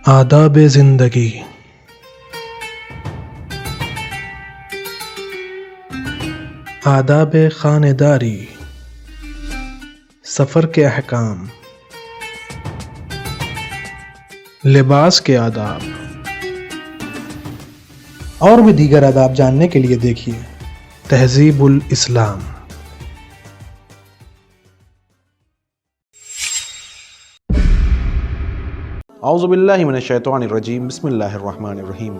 آداب زندگی۔ آداب خانہ داری، سفر کے احکام، لباس کے آداب اور بھی دیگر آداب جاننے کے لیے دیکھیے تہذیب الاسلام۔ اعوذ باللہ من الشیطان الرجیم، بسم اللہ الرحمن الرحیم۔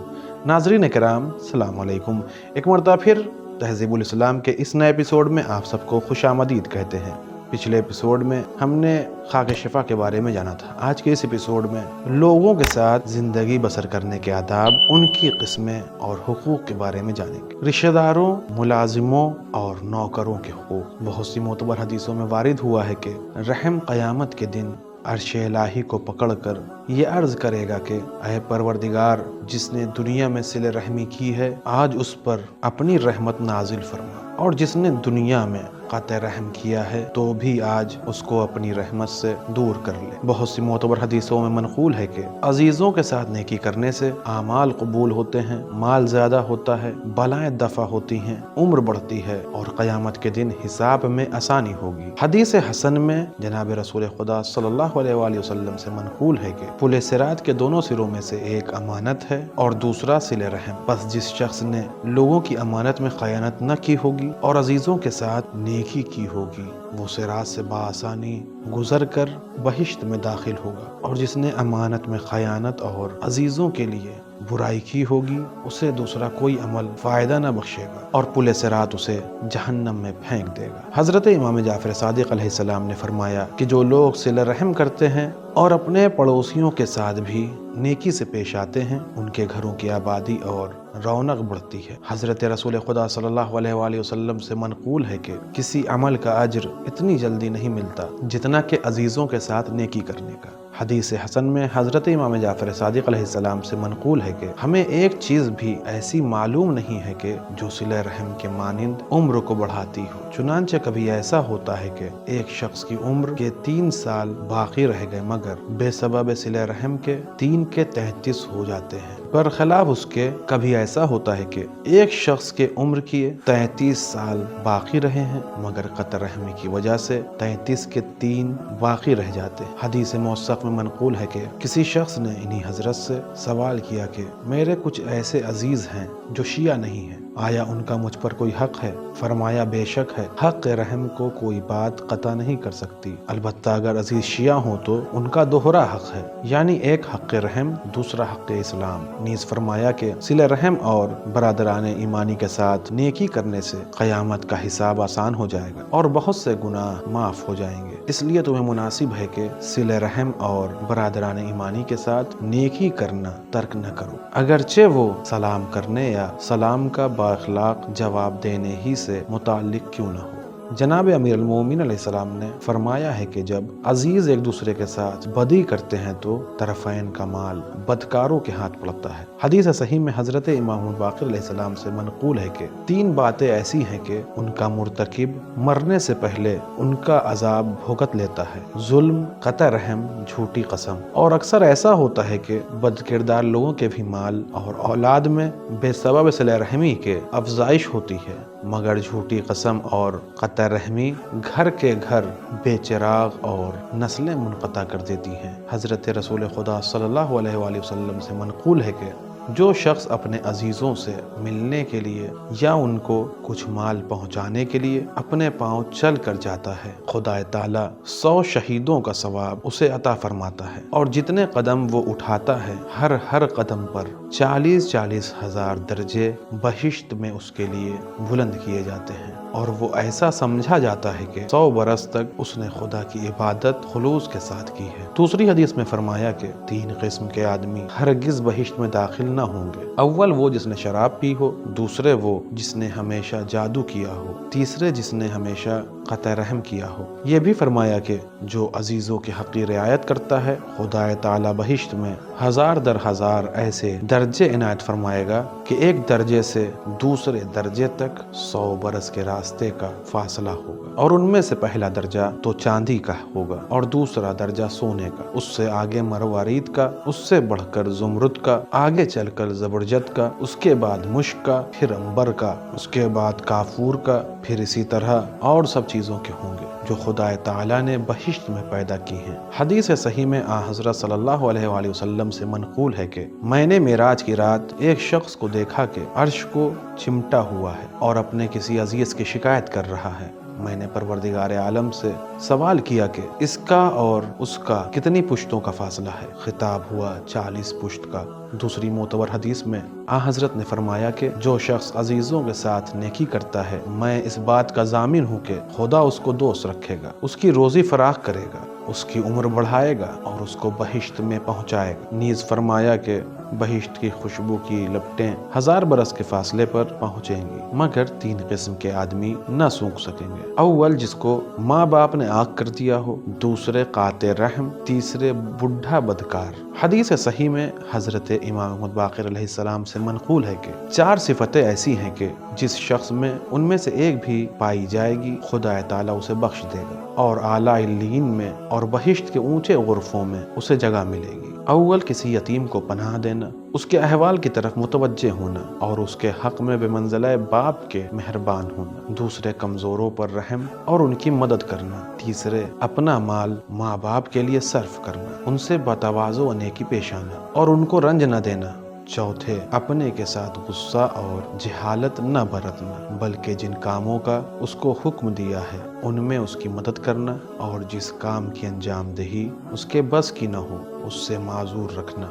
ناظرین کرام، السلام علیکم۔ ایک مرتبہ پھر تہذیب الاسلام کے اس نئے ایپیسوڈ میں آپ سب کو خوش آمدید کہتے ہیں۔ پچھلے ایپیسوڈ میں ہم نے خاک شفا کے بارے میں جانا تھا۔ آج کے اس ایپیسوڈ میں لوگوں کے ساتھ زندگی بسر کرنے کے آداب، ان کی قسمیں اور حقوق کے بارے میں جانیں گے۔ رشتہ داروں، ملازموں اور نوکروں کے حقوق۔ بہت سی معتبر حدیثوں میں وارد ہوا ہے کہ رحم قیامت کے دن عرش الہی کو پکڑ کر یہ عرض کرے گا کہ اے پروردگار، جس نے دنیا میں صلہ رحمی کی ہے آج اس پر اپنی رحمت نازل فرما، اور جس نے دنیا میں قطع رحم کیا ہے تو بھی آج اس کو اپنی رحمت سے دور کر لے۔ بہت سی معتبر حدیثوں میں منقول ہے کہ عزیزوں کے ساتھ نیکی کرنے سے اعمال قبول ہوتے ہیں، مال زیادہ ہوتا ہے، بلائیں دفع ہوتی ہیں، عمر بڑھتی ہے اور قیامت کے دن حساب میں آسانی ہوگی۔ حدیث حسن میں جناب رسول خدا صلی اللہ علیہ وآلہ وسلم سے منقول ہے کہ پل صراط کے دونوں سروں میں سے ایک امانت ہے اور دوسرا صلہ رحم۔ بس جس شخص نے لوگوں کی امانت میں خیانت نہ کی ہوگی اور عزیزوں کے ساتھ نیکی کی ہوگی، وہ صراط سے بآسانی گزر کر بہشت میں داخل ہوگا، اور جس نے امانت میں خیانت اور عزیزوں کے لیے برائی کی ہوگی اسے دوسرا کوئی عمل فائدہ نہ بخشے گا اور پل صراط اسے جہنم میں پھینک دے گا۔ حضرت امام جعفر صادق علیہ السلام نے فرمایا کہ جو لوگ صلہ رحم کرتے ہیں اور اپنے پڑوسیوں کے ساتھ بھی نیکی سے پیش آتے ہیں، ان کے گھروں کی آبادی اور رونق بڑھتی ہے۔ حضرت رسول خدا صلی اللہ علیہ وآلہ وسلم سے منقول ہے کہ کسی عمل کا اجر اتنی جلدی نہیں ملتا جتنا کہ عزیزوں کے ساتھ نیکی کرنے کا۔ حدیث حسن میں حضرت امام جعفر صادق علیہ السلام سے منقول ہے کہ ہمیں ایک چیز بھی ایسی معلوم نہیں ہے کہ جو صلہ رحم کے مانند عمر کو بڑھاتی ہو۔ چنانچہ کبھی ایسا ہوتا ہے کہ ایک شخص کی عمر کے 3 سال باقی رہ گئے مگر بے سبب صلہ رحم کے 3 کے 33 ہو جاتے ہیں۔ برخلاف اس کے کبھی ایسا ہوتا ہے کہ ایک شخص کے عمر کی 33 سال باقی رہے ہیں مگر قطع رحمی کی وجہ سے 33 کے 3 باقی رہ جاتے ہیں۔ حدیث موثق میں منقول ہے کہ کسی شخص نے انہی حضرت سے سوال کیا کہ میرے کچھ ایسے عزیز ہیں جو شیعہ نہیں ہیں، آیا ان کا مجھ پر کوئی حق ہے؟ فرمایا بے شک ہے، حق رحم کو کوئی بات قطع نہیں کر سکتی، البتہ اگر عزیز شیعہ ہوں تو ان کا دوہرا حق ہے، یعنی ایک حق رحم دوسرا حق اسلام۔ نیز فرمایا کہ صلہ رحم اور برادران ایمانی کے ساتھ نیکی کرنے سے قیامت کا حساب آسان ہو جائے گا اور بہت سے گناہ معاف ہو جائیں گے، اس لیے تمہیں مناسب ہے کہ صلہ رحم اور برادران ایمانی کے ساتھ نیکی کرنا ترک نہ کرو، اگرچہ وہ سلام کرنے یا سلام کا بااخلاق جواب دینے ہی سے متعلق کیوں نہ ہو۔ جناب امیر المومنین علیہ السلام نے فرمایا ہے کہ جب عزیز ایک دوسرے کے ساتھ بدی کرتے ہیں تو طرفین کا مال بدکاروں کے ہاتھ پڑتا ہے۔ حدیث صحیح میں حضرت امام باقر علیہ السلام سے منقول ہے کہ 3 باتیں ایسی ہیں کہ ان کا مرتکب مرنے سے پہلے ان کا عذاب بھگت لیتا ہے: ظلم، قطع رحم، جھوٹی قسم۔ اور اکثر ایسا ہوتا ہے کہ بد کردار لوگوں کے بھی مال اور اولاد میں بے سبب صلہ رحمی کے افزائش ہوتی ہے، مگر جھوٹی قسم اور قطع رحمی گھر کے گھر بے چراغ اور نسلیں منقطع کر دیتی ہیں۔ حضرت رسول خدا صلی اللہ علیہ وآلہ وسلم سے منقول ہے کہ جو شخص اپنے عزیزوں سے ملنے کے لیے یا ان کو کچھ مال پہنچانے کے لیے اپنے پاؤں چل کر جاتا ہے، خدا تعالیٰ 100 شہیدوں کا ثواب اسے عطا فرماتا ہے، اور جتنے قدم وہ اٹھاتا ہے ہر قدم پر 40,000 درجے بہشت میں اس کے لیے بلند کیے جاتے ہیں، اور وہ ایسا سمجھا جاتا ہے کہ 100 برس تک اس نے خدا کی عبادت خلوص کے ساتھ کی ہے۔ دوسری حدیث میں فرمایا کہ 3 قسم کے آدمی ہرگز بہشت میں داخل نہ ہوں گے: اول وہ جس نے شراب پی ہو، دوسرے وہ جس نے ہمیشہ جادو کیا ہو، تیسرے جس نے ہمیشہ قطع رحم کیا ہو۔ یہ بھی فرمایا کہ جو عزیزوں کی حق کی رعایت کرتا ہے خدا تعالی بہشت میں ہزار در ہزار ایسے درجے عنایت فرمائے گا کہ ایک درجے سے دوسرے درجے تک 100 برس کے راستے کا فاصلہ ہوگا، اور ان میں سے پہلا درجہ تو چاندی کا ہوگا اور دوسرا درجہ سونے کا، اس سے آگے مروارید کا، اس سے بڑھ کر زمرد کا، آگے چل کر زبرجد کا، اس کے بعد مشک کا، پھر عنبر کا، اس کے بعد کافور کا، پھر اسی طرح اور سب چیزوں کے ہوں گے جو خدا تعالی نے بہشت میں پیدا کی ہیں۔ حدیث صحیح میں حضرت صلی اللہ علیہ وآلہ وسلم سے منقول ہے کہ میں نے معراج کی رات ایک شخص کو دیکھا کہ عرش کو چمٹا ہوا ہے اور اپنے کسی عزیز کی شکایت کر رہا ہے۔ میں نے پروردگار عالم سے سوال کیا کہ اس کا اور اس کا کتنی پشتوں کا فاصلہ ہے؟ خطاب ہوا 40 پشت کا۔ دوسری معتبر حدیث میں حضرت نے فرمایا کہ جو شخص عزیزوں کے ساتھ نیکی کرتا ہے میں اس بات کا ضامن ہوں کہ خدا اس کو دوست رکھے گا، اس کی روزی فراخ کرے گا، اس کی عمر بڑھائے گا اور اس کو بہشت میں پہنچائے گا۔ نیز فرمایا کہ بہشت کی خوشبو کی لپٹیں 1000 برس کے فاصلے پر پہنچیں گی، مگر 3 قسم کے آدمی نہ سونکھ سکیں گے۔ اول جس کو ماں باپ نے آگ کر دیا ہو، دوسرے قاطع رحم، تیسرے بڈھا بدکار۔ حدیث صحیح میں حضرت امام محمد باقر علیہ السلام سے منقول ہے کہ 4 صفتیں ایسی ہیں کہ جس شخص میں ان میں سے ایک بھی پائی جائے گی خدا تعالیٰ اسے بخش دے گا اور اعلیٰ علیین میں اور بہشت کے اونچے غرفوں میں اسے جگہ ملے گی۔ اول کسی یتیم کو پناہ دینا، اس کے احوال کی طرف متوجہ ہونا اور اس کے حق میں بے منزلہ باپ کے مہربان ہونا۔ دوسرے کمزوروں پر رحم اور ان کی مدد کرنا۔ تیسرے اپنا مال ماں باپ کے لیے صرف کرنا، ان سے بتواضع و نیکی پیش آنا اور ان کو رنج نہ دینا۔ چوتھے اپنے کے ساتھ غصہ اور جہالت نہ برتنا، بلکہ جن کاموں کا اس کو حکم دیا ہے ان میں اس کی مدد کرنا، اور جس کام کی انجام دہی اس کے بس کی نہ ہو اس سے معذور رکھنا۔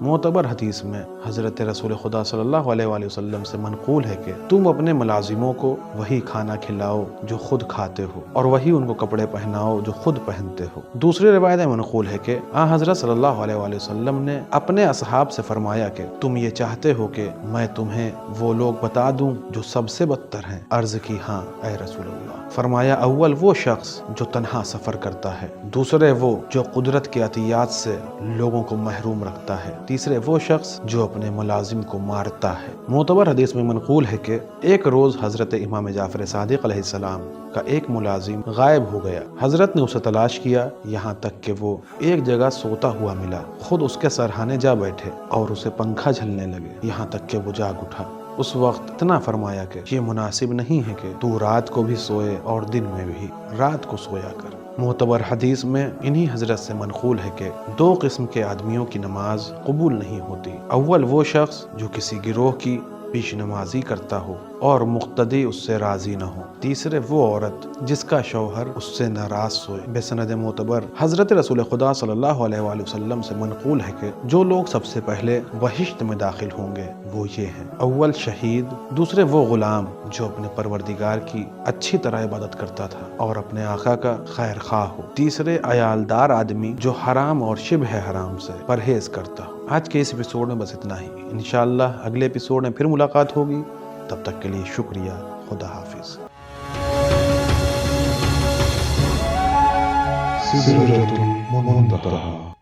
معتبر حدیث میں حضرت رسول خدا صلی اللہ علیہ وآلہ وسلم سے منقول ہے کہ تم اپنے ملازموں کو وہی کھانا کھلاؤ جو خود کھاتے ہو اور وہی ان کو کپڑے پہناؤ جو خود پہنتے ہو۔ دوسری روایت میں منقول ہے کہ حضرت صلی اللہ علیہ وآلہ وسلم نے اپنے اصحاب سے فرمایا کہ تم یہ چاہتے ہو کہ میں تمہیں وہ لوگ بتا دوں جو سب سے بدتر ہیں؟ عرض کی ہاں اے رسول اللہ۔ فرمایا اول وہ شخص جو تنہا سفر کرتا ہے، دوسرے وہ جو قدرت کے عطیات سے لوگوں کو محروم رکھتا ہے، تیسرے وہ شخص جو اپنے ملازم کو مارتا ہے۔ معتبر حدیث میں منقول ہے کہ ایک روز حضرت امام جعفر صادق علیہ السلام کا ایک ملازم غائب ہو گیا۔ حضرت نے اسے تلاش کیا یہاں تک کہ وہ ایک جگہ سوتا ہوا ملا، خود اس کے سرہانے جا بیٹھے اور اسے پنکھا جھلنے لگے یہاں تک کہ وہ جاگ اٹھا۔ اس وقت اتنا فرمایا کہ یہ مناسب نہیں ہے کہ تو رات کو بھی سوئے اور دن میں بھی، رات کو سویا کر۔ معتبر حدیث میں انہی حضرت سے منقول ہے کہ 2 قسم کے آدمیوں کی نماز قبول نہیں ہوتی۔ اول وہ شخص جو کسی گروہ کی پیش نمازی کرتا ہو اور مقتدی اس سے راضی نہ ہو، تیسرے وہ عورت جس کا شوہر اس سے ناراض سوئے۔ بسند معتبر حضرت رسول خدا صلی اللہ علیہ وآلہ وسلم سے منقول ہے کہ جو لوگ سب سے پہلے بہشت میں داخل ہوں گے وہ یہ ہیں: اول شہید، دوسرے وہ غلام جو اپنے پروردگار کی اچھی طرح عبادت کرتا تھا اور اپنے آقا کا خیر خواہ ہو، تیسرے عیالدار آدمی جو حرام اور شبہ حرام سے پرہیز کرتا ہو۔ آج کے اس ایپیسوڈ میں بس اتنا ہی، انشاءاللہ اگلے ایپیسوڈ میں پھر ملاقات ہوگی۔ تب تک کے لیے شکریہ، خدا حافظ۔ سدرة المنتهى